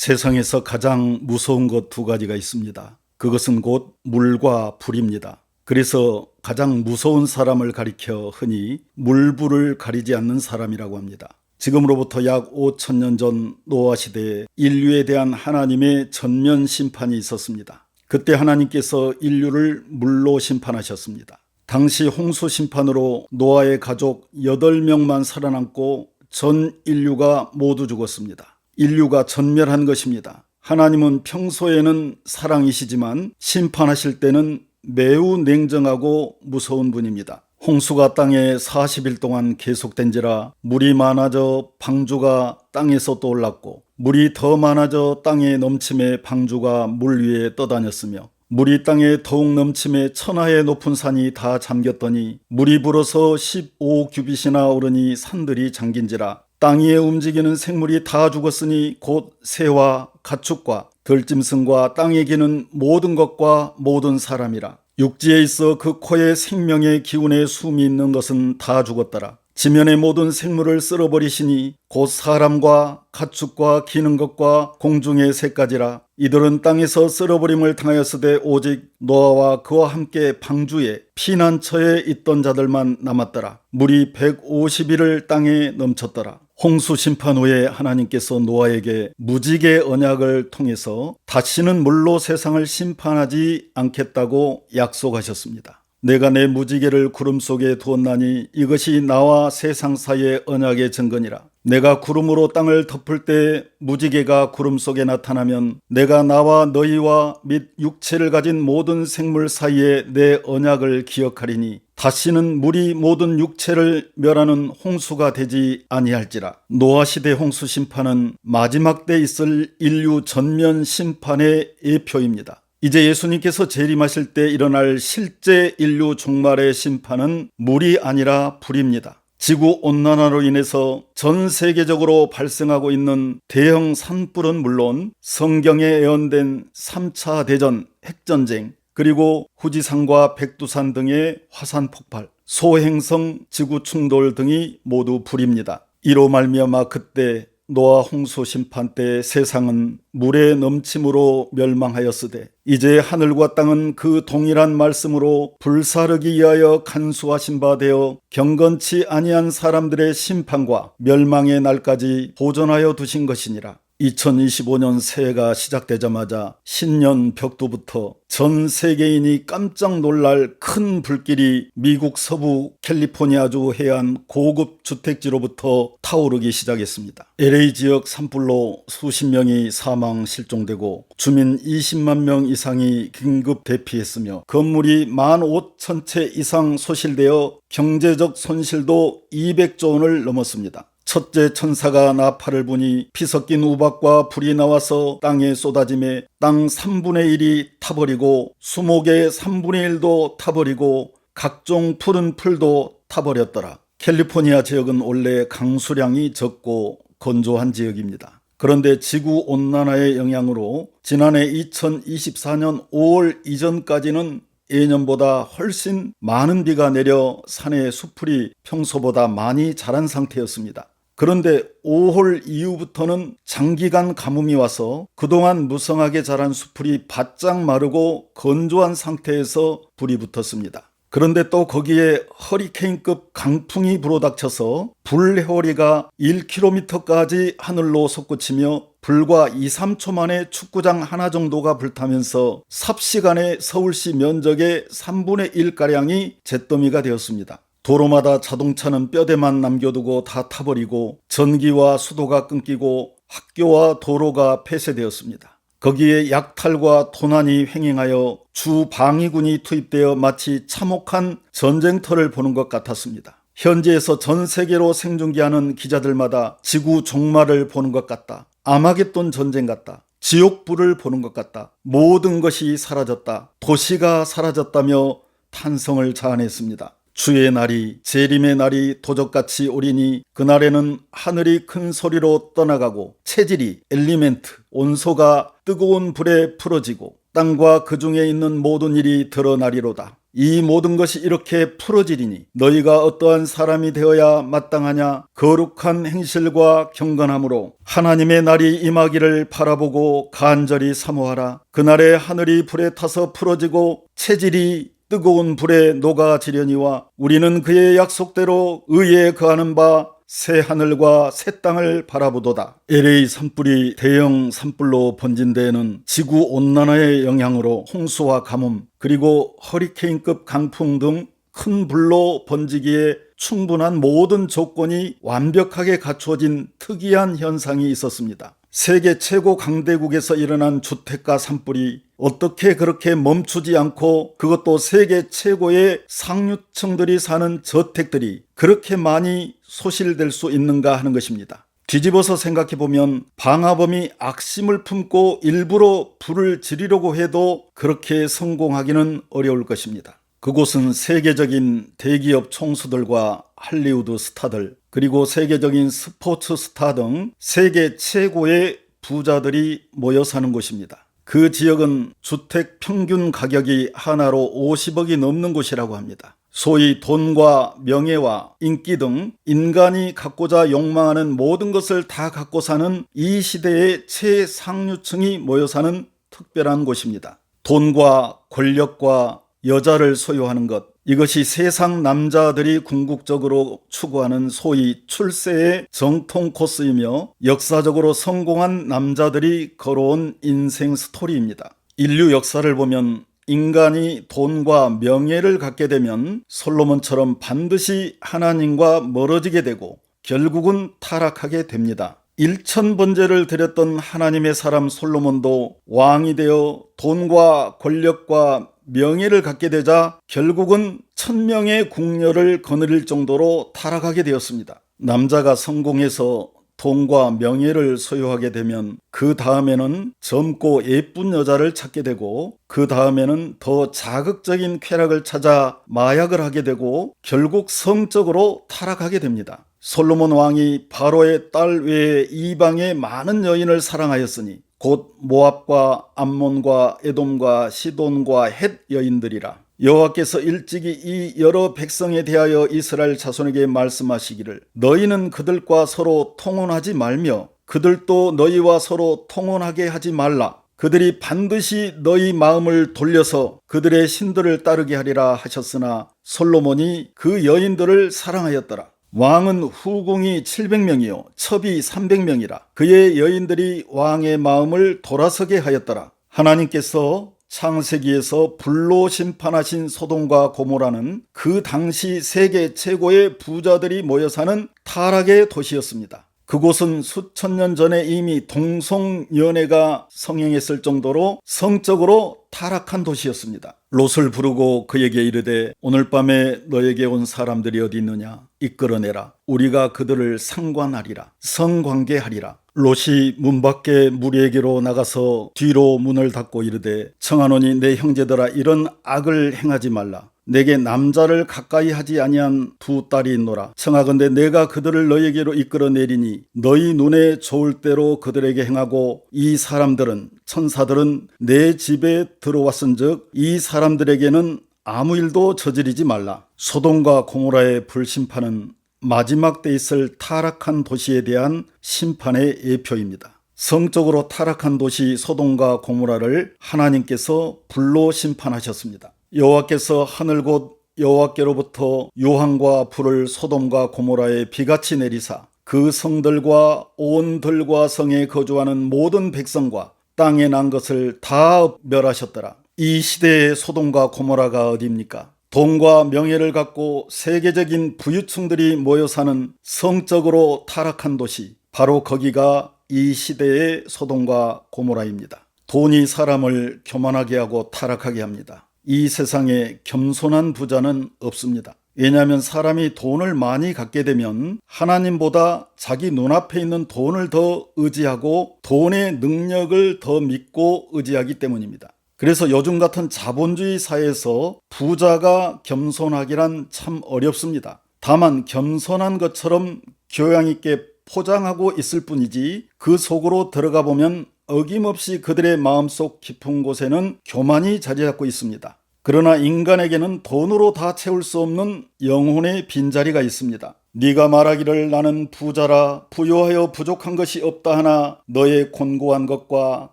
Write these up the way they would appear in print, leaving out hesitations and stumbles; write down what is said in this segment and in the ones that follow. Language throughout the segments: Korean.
세상에서 가장 무서운 것 두 가지가 있습니다. 그것은 곧 물과 불입니다. 그래서 가장 무서운 사람을 가리켜 흔히 물불을 가리지 않는 사람이라고 합니다. 지금으로부터 약 5,000년 전 노아 시대에 인류에 대한 하나님의 전면 심판이 있었습니다. 그때 하나님께서 인류를 물로 심판하셨습니다. 당시 홍수 심판으로 노아의 가족 8명만 살아남고 전 인류가 모두 죽었습니다. 인류가 전멸한 것입니다. 하나님은 평소에는 사랑이시지만 심판하실 때는 매우 냉정하고 무서운 분입니다. 홍수가 땅에 40일 동안 계속된지라 물이 많아져 방주가 땅에서 떠올랐고, 물이 더 많아져 땅에 넘침에 방주가 물 위에 떠다녔으며, 물이 땅에 더욱 넘침에 천하의 높은 산이 다 잠겼더니 물이 불어서 15규빗이나 오르니 산들이 잠긴지라. 땅 위에 움직이는 생물이 다 죽었으니 곧 새와 가축과 들짐승과 땅에 기는 모든 것과 모든 사람이라. 육지에 있어 그 코에 생명의 기운에 숨이 있는 것은 다 죽었더라. 지면의 모든 생물을 쓸어버리시니 곧 사람과 가축과 기는 것과 공중의 새까지라. 이들은 땅에서 쓸어버림을 당하였으되 오직 노아와 그와 함께 방주에 피난처에 있던 자들만 남았더라. 물이 150일을 땅에 넘쳤더라. 홍수 심판 후에 하나님께서 노아에게 무지개 언약을 통해서 다시는 물로 세상을 심판하지 않겠다고 약속하셨습니다. 내가 내 무지개를 구름 속에 두었나니 이것이 나와 세상 사이의 언약의 증거니라. 내가 구름으로 땅을 덮을 때 무지개가 구름 속에 나타나면 내가 나와 너희와 및 육체를 가진 모든 생물 사이에 내 언약을 기억하리니 다시는 물이 모든 육체를 멸하는 홍수가 되지 아니할지라. 노아 시대 홍수 심판은 마지막 때 있을 인류 전면 심판의 예표입니다. 이제 예수님께서 재림하실 때 일어날 실제 인류 종말의 심판은 물이 아니라 불입니다. 지구온난화로 인해서 전 세계적으로 발생하고 있는 대형 산불은 물론 성경에 예언된 3차 대전, 핵전쟁, 그리고 후지산과 백두산 등의 화산 폭발, 소행성 지구 충돌 등이 모두 불입니다. 이로 말미암아 그때 노아 홍수 심판 때 세상은 물의 넘침으로 멸망하였으되 이제 하늘과 땅은 그 동일한 말씀으로 불사르기 위하여 간수하신 바 되어 경건치 아니한 사람들의 심판과 멸망의 날까지 보존하여 두신 것이니라. 2025년 새해가 시작되자마자 신년 벽두부터 전 세계인이 깜짝 놀랄 큰 불길이 미국 서부 캘리포니아주 해안 고급 주택지로부터 타오르기 시작했습니다. LA 지역 산불로 수십 명이 사망 실종되고 주민 20만 명 이상이 긴급 대피했으며 건물이 15,000채 이상 소실되어 경제적 손실도 200조 원을 넘었습니다. 첫째 천사가 나팔을 부니 피 섞인 우박과 불이 나와서 땅에 쏟아짐에 땅 3분의 1이 타버리고 수목의 3분의 1도 타버리고 각종 푸른 풀도 타버렸더라. 캘리포니아 지역은 원래 강수량이 적고 건조한 지역입니다. 그런데 지구온난화의 영향으로 지난해 2024년 5월 이전까지는 예년보다 훨씬 많은 비가 내려 산의 수풀이 평소보다 많이 자란 상태였습니다. 그런데 5월 이후부터는 장기간 가뭄이 와서 그동안 무성하게 자란 수풀이 바짝 마르고 건조한 상태에서 불이 붙었습니다. 그런데 또 거기에 허리케인급 강풍이 불어닥쳐서 불회오리가 1km까지 하늘로 솟구치며 불과 2, 3초 만에 축구장 하나 정도가 불타면서 삽시간에 서울시 면적의 3분의 1가량이 잿더미가 되었습니다. 도로마다 자동차는 뼈대만 남겨두고 다 타버리고 전기와 수도가 끊기고 학교와 도로가 폐쇄되었습니다. 거기에 약탈과 도난이 횡행하여 주 방위군이 투입되어 마치 참혹한 전쟁터를 보는 것 같았습니다. 현지에서 전 세계로 생중계하는 기자들마다 지구 종말을 보는 것 같다. 아마겟돈 전쟁 같다. 지옥불을 보는 것 같다. 모든 것이 사라졌다. 도시가 사라졌다며 탄성을 자아냈습니다. 주의 날이 재림의 날이 도적같이 오리니 그날에는 하늘이 큰 소리로 떠나가고 체질이 엘리멘트 온소가 뜨거운 불에 풀어지고 땅과 그 중에 있는 모든 일이 드러나리로다. 이 모든 것이 이렇게 풀어지리니 너희가 어떠한 사람이 되어야 마땅하냐? 거룩한 행실과 경건함으로 하나님의 날이 임하기를 바라보고 간절히 사모하라. 그날에 하늘이 불에 타서 풀어지고 체질이 뜨거운 불에 녹아지려니와 우리는 그의 약속대로 의에 거하는 바 새 하늘과 새 땅을 바라보도다. LA 산불이 대형 산불로 번진 데에는 지구온난화의 영향으로 홍수와 가뭄 그리고 허리케인급 강풍 등 큰 불로 번지기에 충분한 모든 조건이 완벽하게 갖추어진 특이한 현상이 있었습니다. 세계 최고 강대국에서 일어난 주택가 산불이 어떻게 그렇게 멈추지 않고 그것도 세계 최고의 상류층들이 사는 저택들이 그렇게 많이 소실될 수 있는가 하는 것입니다. 뒤집어서 생각해보면 방화범이 악심을 품고 일부러 불을 지르려고 해도 그렇게 성공하기는 어려울 것입니다. 그곳은 세계적인 대기업 총수들과 할리우드 스타들 그리고 세계적인 스포츠 스타 등 세계 최고의 부자들이 모여 사는 곳입니다. 그 지역은 주택 평균 가격이 하나로 50억이 넘는 곳이라고 합니다. 소위 돈과 명예와 인기 등 인간이 갖고자 욕망하는 모든 것을 다 갖고 사는 이 시대의 최상류층이 모여 사는 특별한 곳입니다. 돈과 권력과 여자를 소유하는 것, 이것이 세상 남자들이 궁극적으로 추구하는 소위 출세의 정통 코스이며 역사적으로 성공한 남자들이 걸어온 인생 스토리입니다. 인류 역사를 보면 인간이 돈과 명예를 갖게 되면 솔로몬처럼 반드시 하나님과 멀어지게 되고 결국은 타락하게 됩니다. 1000번제를 드렸던 하나님의 사람 솔로몬도 왕이 되어 돈과 권력과 명예를 갖게 되자 결국은 1000명의 궁녀를 거느릴 정도로 타락하게 되었습니다. 남자가 성공해서 돈과 명예를 소유하게 되면 그 다음에는 젊고 예쁜 여자를 찾게 되고 그 다음에는 더 자극적인 쾌락을 찾아 마약을 하게 되고 결국 성적으로 타락하게 됩니다. 솔로몬 왕이 바로의 딸 외에 이방의 많은 여인을 사랑하였으니 곧 모압과 암몬과 에돔과 시돈과 헷 여인들이라. 여호와께서 일찍이 이 여러 백성에 대하여 이스라엘 자손에게 말씀하시기를 너희는 그들과 서로 통혼하지 말며 그들도 너희와 서로 통혼하게 하지 말라. 그들이 반드시 너희 마음을 돌려서 그들의 신들을 따르게 하리라 하셨으나 솔로몬이 그 여인들을 사랑하였더라. 왕은 후궁이 700명이요 첩이 300명이라. 그의 여인들이 왕의 마음을 돌아서게 하였더라. 하나님께서 창세기에서 불로 심판하신 소돔과 고모라는 그 당시 세계 최고의 부자들이 모여 사는 타락의 도시였습니다. 그곳은 수천 년 전에 이미 동성연애가 성행했을 정도로 성적으로 타락한 도시였습니다. 롯을 부르고 그에게 이르되 오늘 밤에 너에게 온 사람들이 어디 있느냐 이끌어내라. 우리가 그들을 상관하리라. 성관계하리라. 롯이 문 밖에 무리에게로 나가서 뒤로 문을 닫고 이르되 청하노니 내 형제들아 이런 악을 행하지 말라. 내게 남자를 가까이 하지 아니한 두 딸이 있노라. 청하건대 내가 그들을 너에게로 이끌어내리니 너희 눈에 좋을 대로 그들에게 행하고 이 사람들은 천사들은 내 집에 들어왔은즉 이 사람들에게는 아무 일도 저지르지 말라. 소돔과 고모라의 불심판은 마지막 때 있을 타락한 도시에 대한 심판의 예표입니다. 성적으로 타락한 도시 소돔과 고모라를 하나님께서 불로 심판하셨습니다. 여호와께서 하늘 곧 여호와께로부터 유황과 불을 소돔과 고모라에 비같이 내리사 그 성들과 온 들과 성에 거주하는 모든 백성과 땅에 난 것을 다 멸하셨더라. 이 시대의 소돔과 고모라가 어디입니까? 돈과 명예를 갖고 세계적인 부유층들이 모여 사는 성적으로 타락한 도시, 바로 거기가 이 시대의 소돔과 고모라입니다. 돈이 사람을 교만하게 하고 타락하게 합니다. 이 세상에 겸손한 부자는 없습니다. 왜냐하면 사람이 돈을 많이 갖게 되면 하나님보다 자기 눈앞에 있는 돈을 더 의지하고 돈의 능력을 더 믿고 의지하기 때문입니다. 그래서 요즘 같은 자본주의 사회에서 부자가 겸손하기란 참 어렵습니다. 다만 겸손한 것처럼 교양 있게 포장하고 있을 뿐이지 그 속으로 들어가 보면 어김없이 그들의 마음속 깊은 곳에는 교만이 자리 잡고 있습니다. 그러나 인간에게는 돈으로 다 채울 수 없는 영혼의 빈자리가 있습니다. 네가 말하기를 나는 부자라 부유하여 부족한 것이 없다 하나 너의 곤고한 것과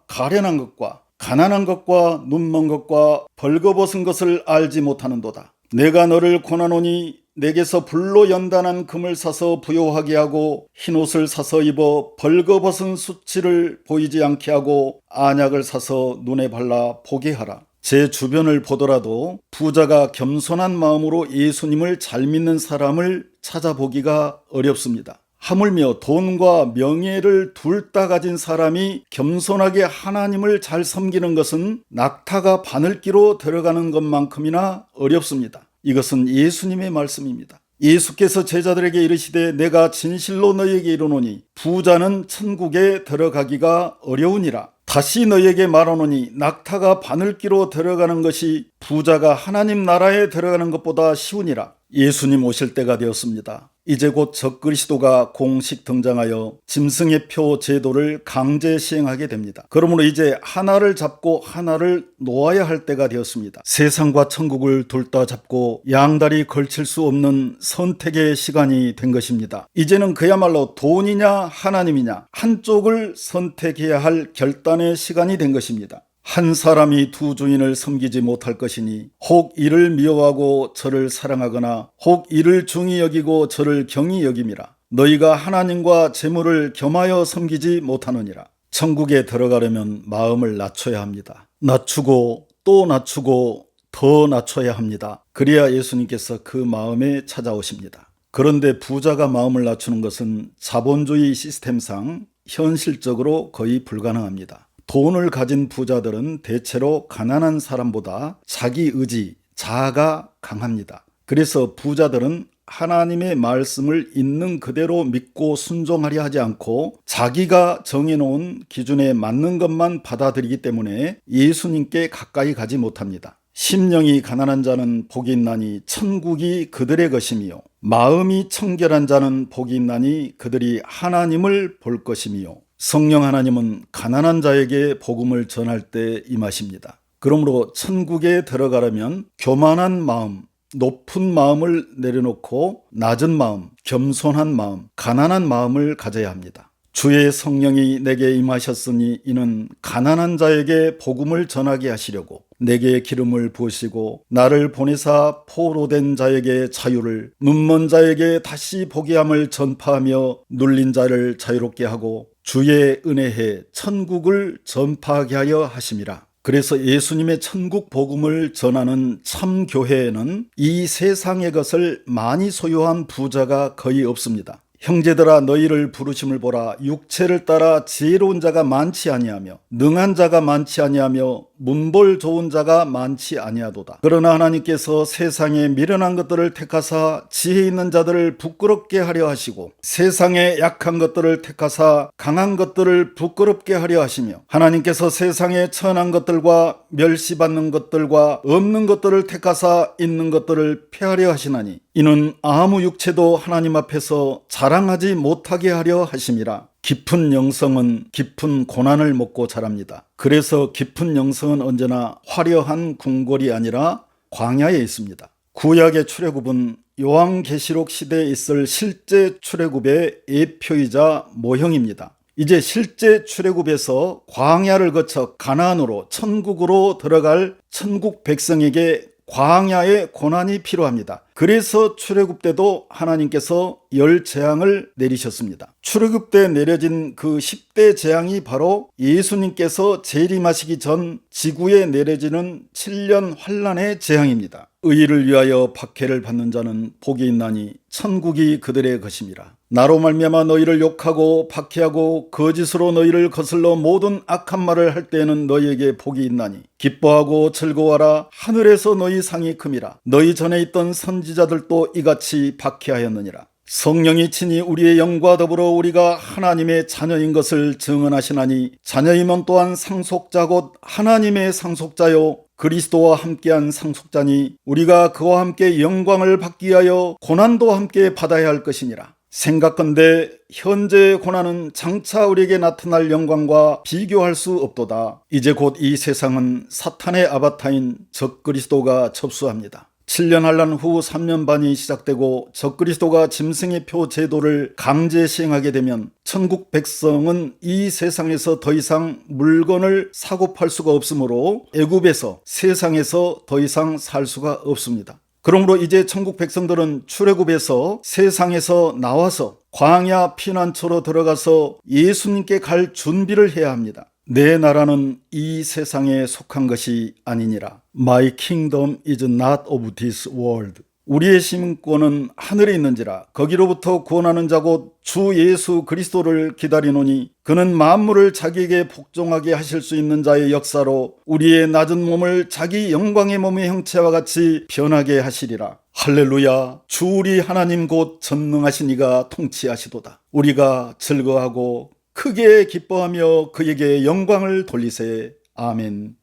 가련한 것과 가난한 것과 눈먼 것과 벌거벗은 것을 알지 못하는도다. 내가 너를 권하노니 내게서 불로 연단한 금을 사서 부요하게 하고 흰옷을 사서 입어 벌거벗은 수치를 보이지 않게 하고 안약을 사서 눈에 발라 보게 하라. 제 주변을 보더라도 부자가 겸손한 마음으로 예수님을 잘 믿는 사람을 찾아보기가 어렵습니다. 하물며 돈과 명예를 둘 다 가진 사람이 겸손하게 하나님을 잘 섬기는 것은 낙타가 바늘기로 들어가는 것만큼이나 어렵습니다. 이것은 예수님의 말씀입니다. 예수께서 제자들에게 이르시되 내가 진실로 너희에게 이르노니 부자는 천국에 들어가기가 어려우니라. 다시 너희에게 말하노니 낙타가 바늘기로 들어가는 것이 부자가 하나님 나라에 들어가는 것보다 쉬우니라. 예수님 오실 때가 되었습니다. 이제 곧 적그리스도가 공식 등장하여 짐승의 표 제도를 강제 시행하게 됩니다. 그러므로 이제 하나를 잡고 하나를 놓아야 할 때가 되었습니다. 세상과 천국을 둘 다 잡고 양다리 걸칠 수 없는 선택의 시간이 된 것입니다. 이제는 그야말로 돈이냐 하나님이냐 한쪽을 선택해야 할 결단의 시간이 된 것입니다. 한 사람이 두 주인을 섬기지 못할 것이니 혹 이를 미워하고 저를 사랑하거나 혹 이를 중히 여기고 저를 경히 여김이라. 너희가 하나님과 재물을 겸하여 섬기지 못하느니라. 천국에 들어가려면 마음을 낮춰야 합니다. 낮추고 또 낮추고 더 낮춰야 합니다. 그래야 예수님께서 그 마음에 찾아오십니다. 그런데 부자가 마음을 낮추는 것은 자본주의 시스템상 현실적으로 거의 불가능합니다. 돈을 가진 부자들은 대체로 가난한 사람보다 자기 의지, 자아가 강합니다. 그래서 부자들은 하나님의 말씀을 있는 그대로 믿고 순종하려 하지 않고 자기가 정해놓은 기준에 맞는 것만 받아들이기 때문에 예수님께 가까이 가지 못합니다. 심령이 가난한 자는 복이 있나니 천국이 그들의 것이며 마음이 청결한 자는 복이 있나니 그들이 하나님을 볼 것이며 성령 하나님은 가난한 자에게 복음을 전할 때 임하십니다. 그러므로 천국에 들어가려면 교만한 마음, 높은 마음을 내려놓고 낮은 마음, 겸손한 마음, 가난한 마음을 가져야 합니다. 주의 성령이 내게 임하셨으니 이는 가난한 자에게 복음을 전하게 하시려고 내게 기름을 부으시고 나를 보내사 포로된 자에게 자유를 눈먼 자에게 다시 보게 함을 전파하며 눌린 자를 자유롭게 하고 주의 은혜에 천국을 전파하게 하여 하심이라. 그래서 예수님의 천국 복음을 전하는 참 교회에는 이 세상의 것을 많이 소유한 부자가 거의 없습니다. 형제들아 너희를 부르심을 보라. 육체를 따라 지혜로운 자가 많지 아니하며 능한 자가 많지 아니하며 문볼 좋은 자가 많지 아니하도다. 그러나 하나님께서 세상에 미련한 것들을 택하사 지혜 있는 자들을 부끄럽게 하려 하시고 세상에 약한 것들을 택하사 강한 것들을 부끄럽게 하려 하시며 하나님께서 세상에 천한 것들과 멸시받는 것들과 없는 것들을 택하사 있는 것들을 폐하려 하시나니 이는 아무 육체도 하나님 앞에서 자랑하지 못하게 하려 하심이라. 깊은 영성은 깊은 고난을 먹고 자랍니다. 그래서 깊은 영성은 언제나 화려한 궁궐이 아니라 광야에 있습니다. 구약의 출애굽은 요한계시록 시대에 있을 실제 출애굽의 예표이자 모형입니다. 이제 실제 출애굽에서 광야를 거쳐 가나안으로 천국으로 들어갈 천국 백성에게 광야의 고난이 필요합니다. 그래서 출애굽 때도 하나님께서 10재앙을 내리셨습니다. 출애굽 때 내려진 그 10대 재앙이 바로 예수님께서 재림하시기 전 지구에 내려지는 7년 환란의 재앙입니다. 의를 위하여 박해를 받는 자는 복이 있나니 천국이 그들의 것임이라. 나로 말미암아 너희를 욕하고 박해하고 거짓으로 너희를 거슬러 모든 악한 말을 할 때에는 너희에게 복이 있나니 기뻐하고 즐거워하라. 하늘에서 너희 상이 큼이라. 너희 전에 있던 선지자들도 이같이 박해하였느니라. 성령이 친히 우리의 영과 더불어 우리가 하나님의 자녀인 것을 증언하시나니 자녀이면 또한 상속자 곧 하나님의 상속자요 그리스도와 함께한 상속자니 우리가 그와 함께 영광을 받기 위하여 고난도 함께 받아야 할 것이니라. 생각건대 현재의 고난은 장차 우리에게 나타날 영광과 비교할 수 없도다. 이제 곧 이 세상은 사탄의 아바타인 적그리스도가 접수합니다. 7년 한란 후 3년 반이 시작되고 적그리스도가 짐승의 표 제도를 강제 시행하게 되면 천국 백성은 이 세상에서 더 이상 물건을 사고 팔 수가 없으므로 애굽에서 세상에서 더 이상 살 수가 없습니다. 그러므로 이제 천국 백성들은 출애굽에서 세상에서 나와서 광야 피난처로 들어가서 예수님께 갈 준비를 해야 합니다. 내 나라는 이 세상에 속한 것이 아니니라. My kingdom is not of this world. 우리의 시민권은 하늘에 있는지라. 거기로부터 구원하는 자 곧 주 예수 그리스도를 기다리노니 그는 만물을 자기에게 복종하게 하실 수 있는 자의 역사로 우리의 낮은 몸을 자기 영광의 몸의 형체와 같이 변하게 하시리라. 할렐루야. 주 우리 하나님 곧 전능하신 이가 통치하시도다. 우리가 즐거워하고 크게 기뻐하며 그에게 영광을 돌리세. 아멘.